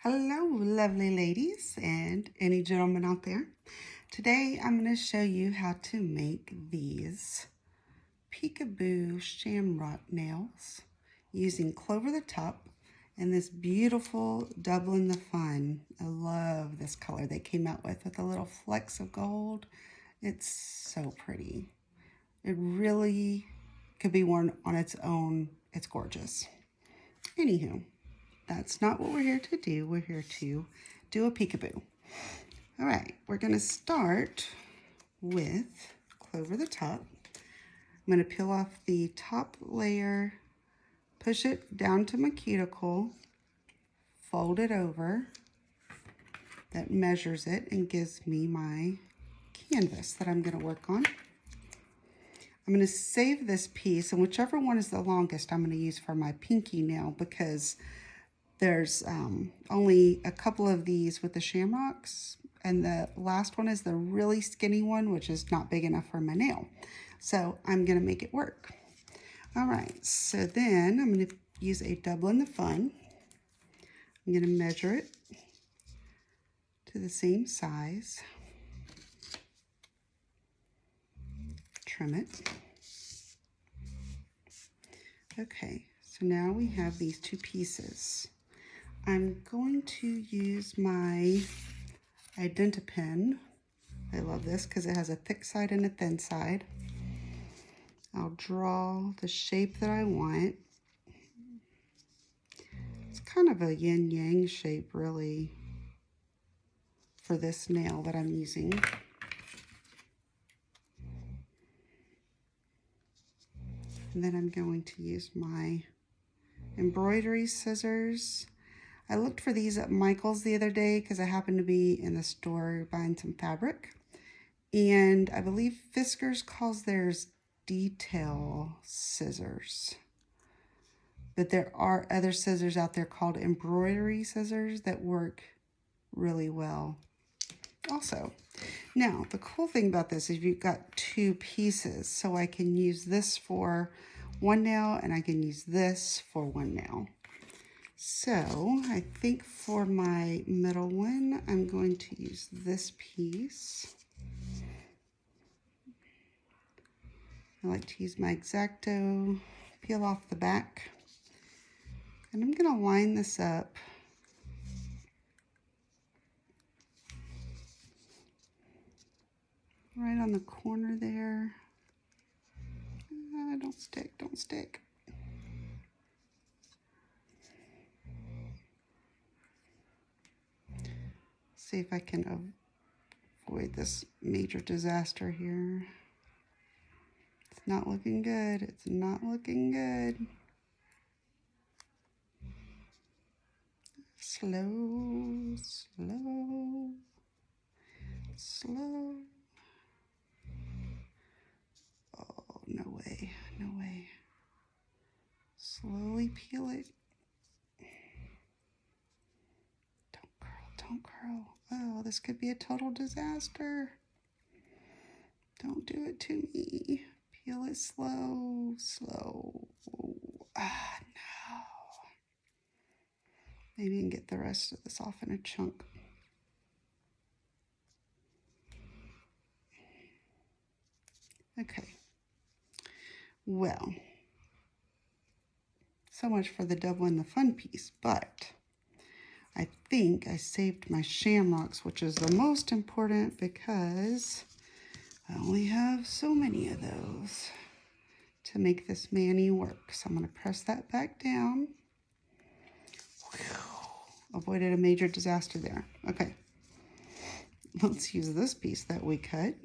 Hello, lovely ladies and any gentlemen out there. Today I'm going to show you how to make these peekaboo shamrock nails using clover the top and this beautiful Dublin the Fun. I love this color they came out with a little flecks of gold. It's so pretty. It really could be worn on its own. It's gorgeous. Anywho, that's not what we're here to do. We're here to do a peekaboo. All right, we're going to start with clover the top. I'm going to peel off the top layer, push it down to my cuticle, fold it over. That measures it and gives me my canvas that I'm going to work on. I'm going to save this piece, and whichever one is the longest I'm going to use for my pinky nail, because there's only a couple of these with the shamrocks, and the last one is the really skinny one, which is not big enough for my nail. So I'm going to make it work. All right, so then I'm going to use a Dublin the Fun. I'm going to measure it to the same size. Trim it. Okay, so now we have these two pieces. I'm going to use my Identipen. I love this because it has a thick side and a thin side. I'll draw the shape that I want. It's kind of a yin-yang shape, really, for this nail that I'm using. And then I'm going to use my embroidery scissors. I looked for these at Michael's the other day because I happened to be in the store buying some fabric. And I believe Fiskars calls theirs detail scissors. But there are other scissors out there called embroidery scissors that work really well also. Now, the cool thing about this is you've got two pieces, so I can use this for one nail and I can use this for one nail. So I think for my middle one, I'm going to use this piece. I like to use my X-Acto, peel off the back, and I'm going to line this up right on the corner there. Don't stick, don't stick. See if I can avoid this major disaster here. It's not looking good. It's not looking good. Slow, slow, slow. Oh, no way, no way. Slowly peel it. Don't curl, don't curl. Oh, this could be a total disaster. Don't do it to me. Peel it slow, slow. Ah, no. Maybe I can get the rest of this off in a chunk. Okay. Well, so much for the Dublin the Fun piece, but I think I saved my shamrocks, which is the most important because I only have so many of those to make this mani work. So I'm going to press that back down. Whew. Avoided a major disaster there. Okay. Let's use this piece that we cut.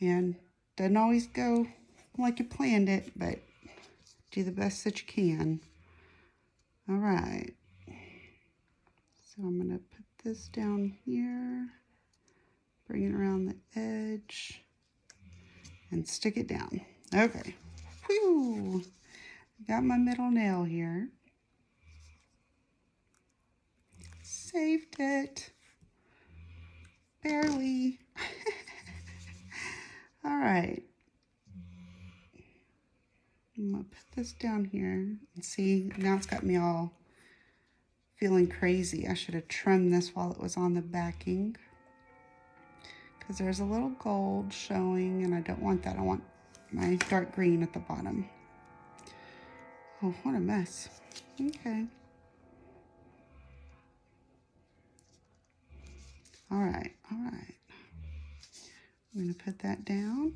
And doesn't always go like you planned it, but do the best that you can. All right. So I'm going to put this down here, bring it around the edge, and stick it down. Okay. Whew. Got my middle nail here. Saved it. Barely. All right. I'm gonna put this down here and see, now it's got me all feeling crazy. I should have trimmed this while it was on the backing, because there's a little gold showing and I don't want that. I want my dark green at the bottom. Oh, what a mess. Okay. All right. I'm gonna put that down.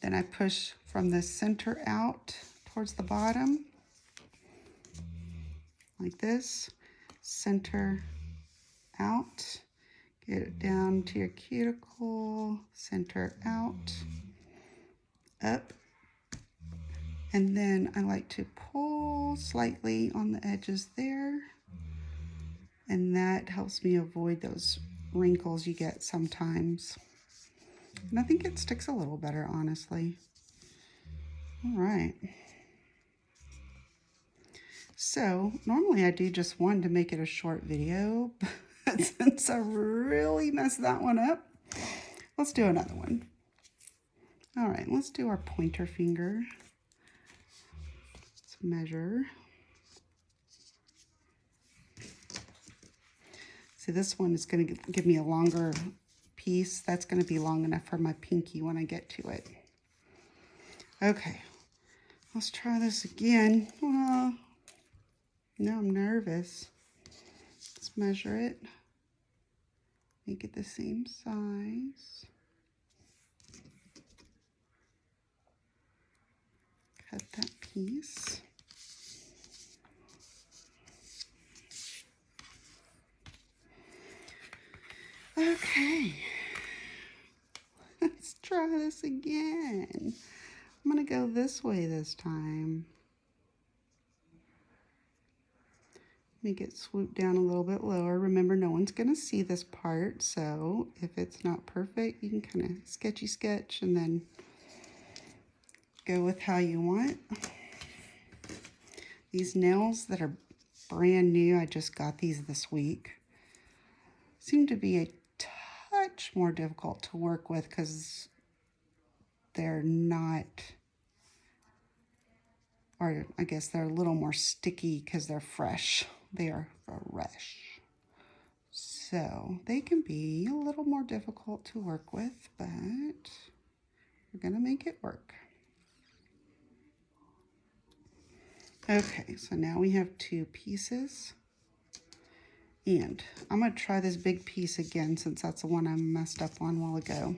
Then I push from the center out towards the bottom, like this. Center out. Get it down to your cuticle, center out, up. And then I like to pull slightly on the edges there. And that helps me avoid those wrinkles you get sometimes. And I think it sticks a little better, honestly. All right. So normally I do just one to make it a short video, but since I really messed that one up, let's do another one. All right, let's do our pointer finger. Let's measure. See, this one is going to give me a longer piece. That's going to be long enough for my pinky when I get to it. Okay, let's try this again. Well, now I'm nervous. Let's measure it. Make it the same size. Cut that piece. Okay, let's try this again. I'm gonna go this way this time. Make it swoop down a little bit lower. Remember, no one's gonna see this part, so if it's not perfect, you can kind of sketchy sketch and then go with how you want. These nails that are brand new, I just got these this week, seem to be a touch more difficult to work with because they're not, or I guess they're a little more sticky because they're fresh. They are fresh. So they can be a little more difficult to work with, but we're gonna make it work. Okay, so now we have two pieces. And I'm going to try this big piece again since that's the one I messed up on a while ago.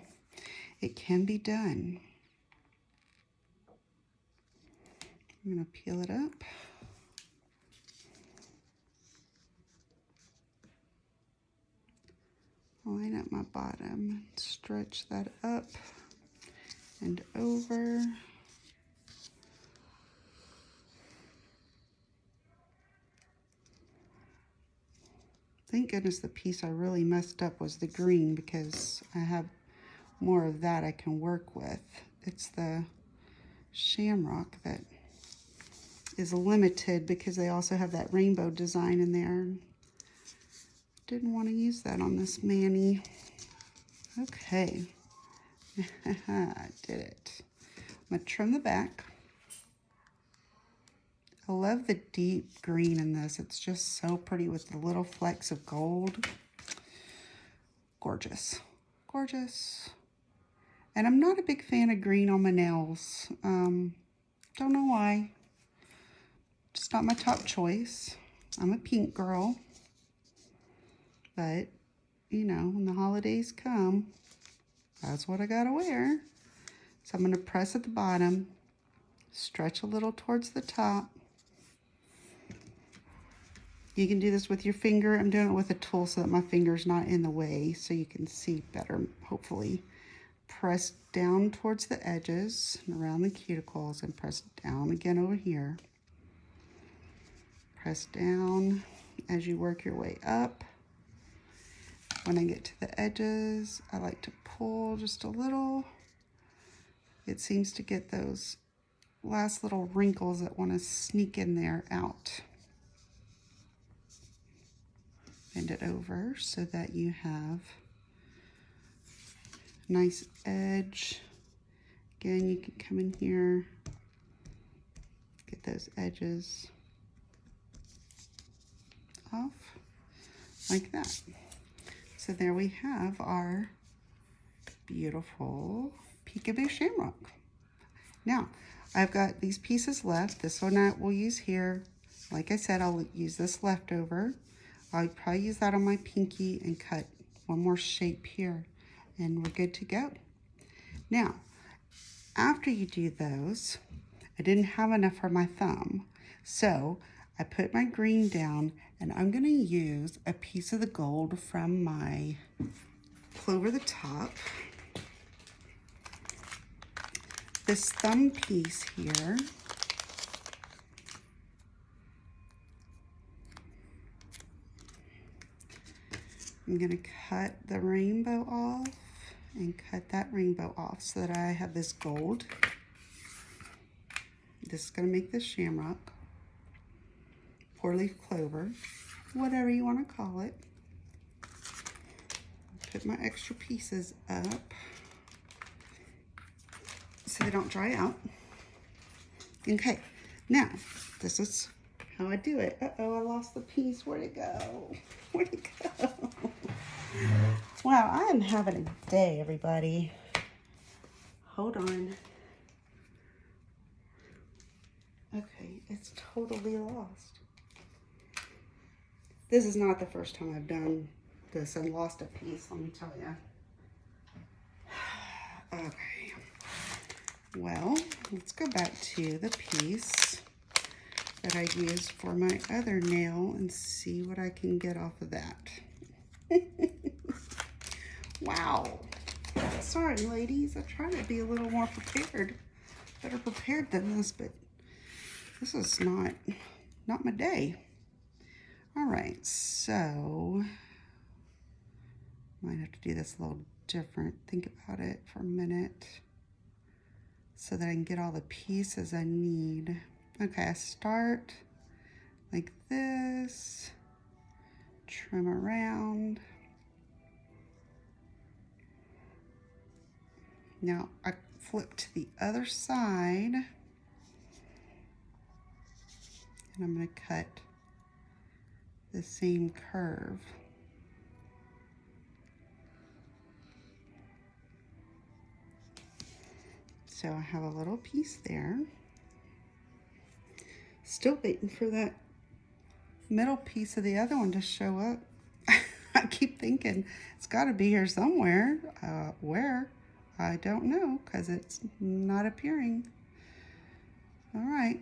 It can be done. I'm going to peel it up. Line up my bottom, stretch that up and over. Thank goodness the piece I really messed up was the green, because I have more of that I can work with. It's the Shamrock that is limited because they also have that rainbow design in there. Didn't want to use that on this Manny. Okay, I did it. I'm gonna trim the back. I love the deep green in this. It's just so pretty with the little flecks of gold. Gorgeous, gorgeous. And I'm not a big fan of green on my nails. Don't know why. Just not my top choice. I'm a pink girl. But, you know, when the holidays come, that's what I gotta wear. So I'm gonna press at the bottom, stretch a little towards the top. You can do this with your finger. I'm doing it with a tool so that my finger's not in the way so you can see better, hopefully. Press down towards the edges and around the cuticles and press down again over here. Press down as you work your way up. When I get to the edges, I like to pull just a little. It seems to get those last little wrinkles that want to sneak in there out. Bend it over so that you have a nice edge. Again, you can come in here, get those edges off like that. So there we have our beautiful peekaboo shamrock. Now, I've got these pieces left. This one I will use here. Like I said, I'll use this leftover. I'll probably use that on my pinky and cut one more shape here, and we're good to go. Now, after you do those, I didn't have enough for my thumb, so I put my green down, and I'm gonna use a piece of the gold from my Clover the Top. This thumb piece here, I'm gonna cut the rainbow off and cut that rainbow off so that I have this gold. This is gonna make this shamrock, four-leaf clover, whatever you wanna call it. Put my extra pieces up so they don't dry out. Okay, now this is how I do it. Uh-oh, I lost the piece. Where'd it go? Where'd it go? Wow, I am having a day, everybody. Hold on. Okay, it's totally lost. This is not the first time I've done this and lost a piece, let me tell you. Okay. Well, let's go back to the piece that I used for my other nail and see what I can get off of that. Wow. Sorry, ladies. I try to be a little more prepared. Better prepared than this, but this is not my day. All right, so might have to do this a little different. Think about it for a minute so that I can get all the pieces I need. Okay, I start like this, trim around. Now I flip to the other side, and I'm going to cut the same curve. So I have a little piece there. Still waiting for that middle piece of the other one to show up. I keep thinking it's got to be here somewhere. Where? I don't know, because it's not appearing. All right.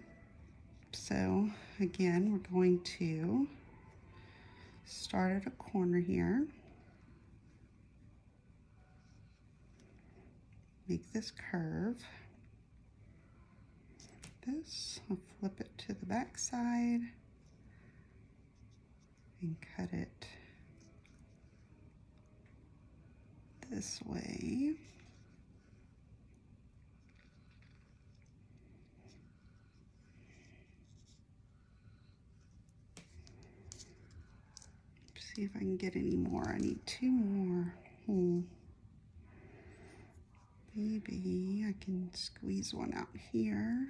So again, we're going to start at a corner here. Make this curve. This, I'll flip it to the back side and cut it this way. See if I can get any more. I need two more. Maybe I can squeeze one out here.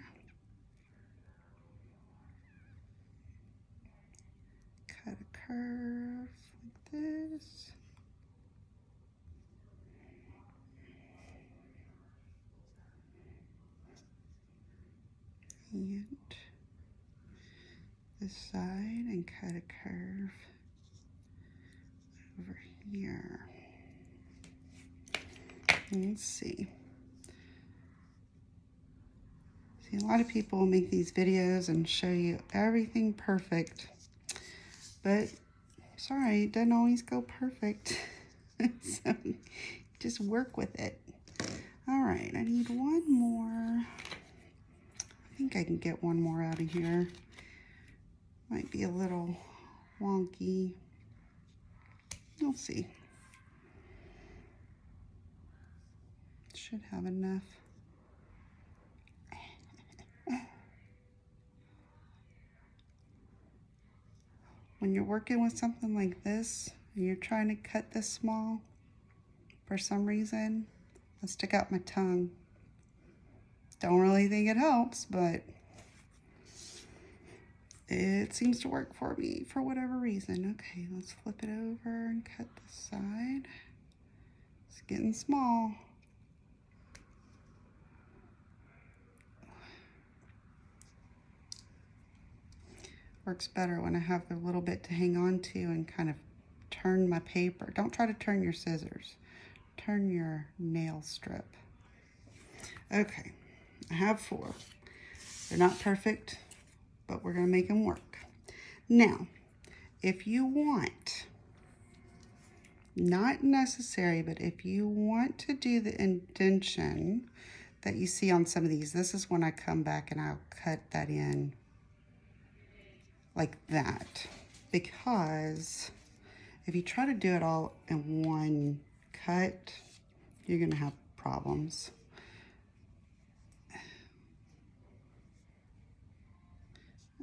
Cut a curve like this. And this side, and cut a curve over here. Let's see. See, a lot of people make these videos and show you everything perfect, but sorry, it doesn't always go perfect. So just work with it. All right, I need one more. I think I can get one more out of here. Might be a little wonky. We'll see. Should have enough. When you're working with something like this and you're trying to cut this small, for some reason, I stick out my tongue. Don't really think it helps, but It seems to work for me for whatever reason. Okay, let's flip it over and cut the side. It's getting small. Works better when I have a little bit to hang on to and kind of turn my paper. Don't try to turn your scissors. Turn your nail strip. Okay, I have 4. They're not perfect, but we're gonna make them work. Now, if you want, not necessary, but if you want to do the indentation that you see on some of these, this is when I come back and I'll cut that in like that, because if you try to do it all in one cut, you're gonna have problems.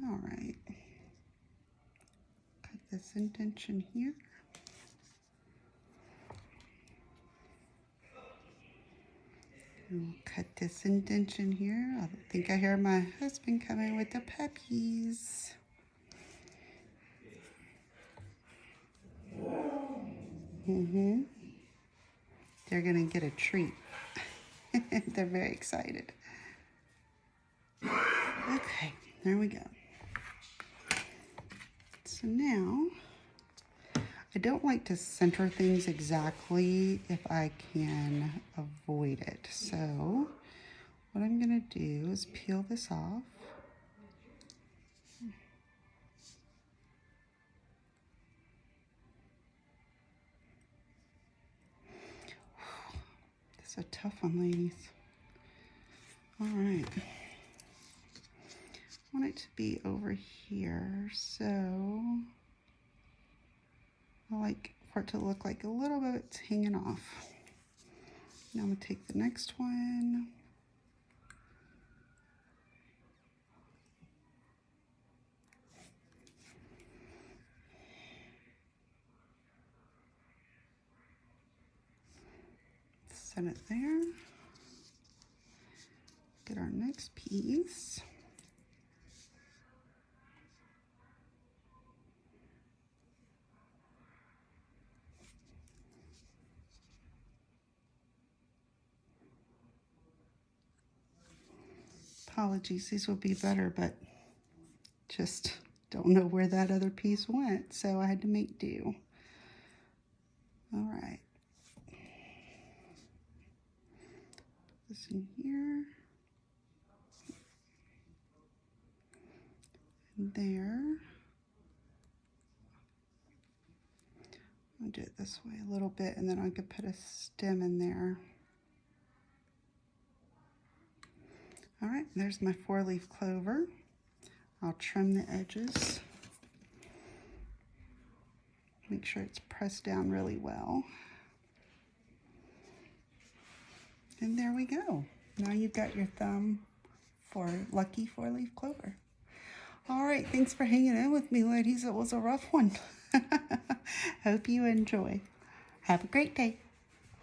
All right, cut this indentation here. And we'll cut this indentation here. I think I hear my husband coming with the puppies. They're gonna get a treat. They're very excited. Okay, there we go. So now, I don't like to center things exactly if I can avoid it. So what I'm gonna do is peel this off. This is a tough one, ladies. All right. I want it to be over here, so I like for it to look like a little bit it's hanging off. Now I'm gonna take the next one. Set it there. Get our next piece. Apologies, these would be better, but just don't know where that other piece went, so I had to make do. All right. This in here. And there. I'll do it this way a little bit, and then I could put a stem in there. All right, there's my 4-leaf clover. I'll trim the edges. Make sure it's pressed down really well. And there we go. Now you've got your thumb for lucky 4-leaf clover. All right, thanks for hanging in with me, ladies. It was a rough one. Hope you enjoy. Have a great day.